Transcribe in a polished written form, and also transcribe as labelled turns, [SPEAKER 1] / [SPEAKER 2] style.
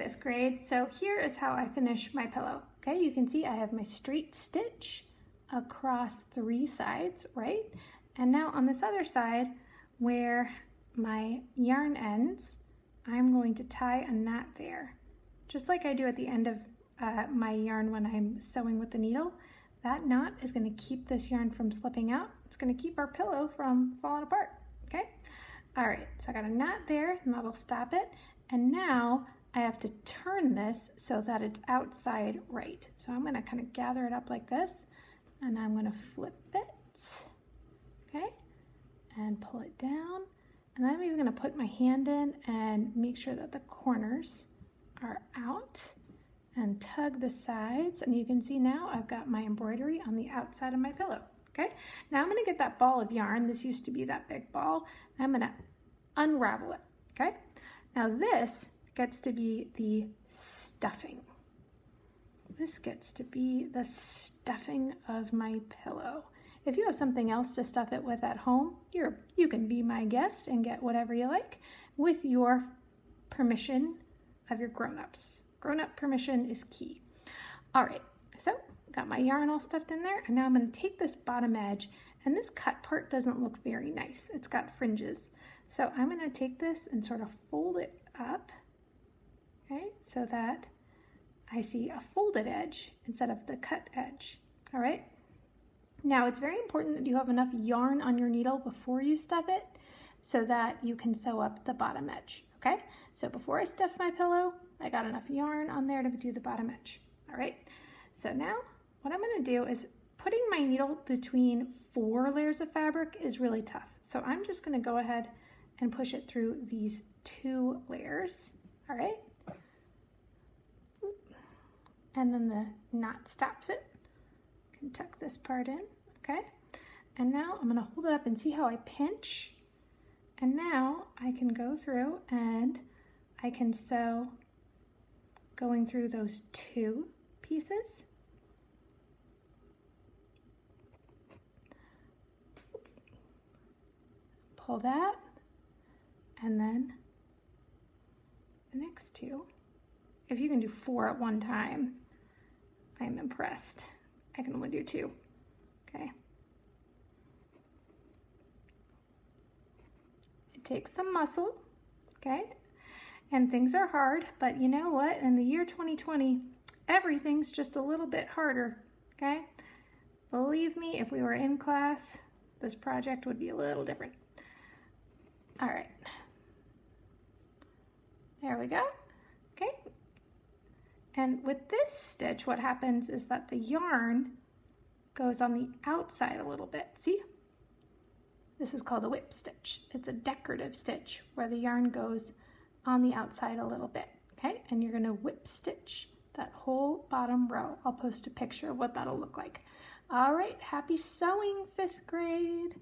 [SPEAKER 1] Fifth grade, so here is how I finish my pillow. Okay, you can see I have my straight stitch across 3 sides, right? And now on this other side where my yarn ends, I'm going to tie a knot there. Just like I do at the end of my yarn when I'm sewing with the needle. That knot is going to keep this yarn from slipping out. It's going to keep our pillow from falling apart, okay? All right, so I got a knot there and that'll stop it. And now I have to turn this so that it's outside right. So I'm going to kind of gather it up like this and I'm going to flip it, okay? And pull it down. And I'm even going to put my hand in and make sure that the corners are out and tug the sides. And you can see now I've got my embroidery on the outside of my pillow. Okay, now I'm going to get that ball of yarn. This used to be that big ball. I'm going to unravel it. Okay, now this gets to be the stuffing. This gets to be the stuffing of my pillow. If you have something else to stuff it with at home, you can be my guest and get whatever you like with your permission of your grown-ups. Grown-up permission is key. All right, so got my yarn all stuffed in there, and now I'm going to take this bottom edge, and this cut part doesn't look very nice. It's got fringes. So I'm going to take this and sort of fold it up, okay, so that I see a folded edge instead of the cut edge. All right. Now it's very important that you have enough yarn on your needle before you stuff it so that you can sew up the bottom edge, okay? So before I stuff my pillow, I got enough yarn on there to do the bottom edge, all right? So now what I'm gonna do is putting my needle between 4 layers of fabric is really tough. So I'm just gonna go ahead and push it through these 2 layers, all right? And then the knot stops it. Can tuck this part in, okay? And now I'm gonna hold it up and see how I pinch. And now I can go through and I can sew going through those 2 pieces. Pull that, and then the next 2. If you can do 4 at one time, I'm impressed. I can only do 2, okay? It takes some muscle, okay? And things are hard, but you know what? In the year 2020, everything's just a little bit harder, okay? Believe me, if we were in class, this project would be a little different. All right. There we go, okay? And with this stitch, what happens is that the yarn goes on the outside a little bit. See? This is called a whip stitch. It's a decorative stitch where the yarn goes on the outside a little bit, okay? And you're gonna whip stitch that whole bottom row. I'll post a picture of what that'll look like. All right, happy sewing, 5th grade.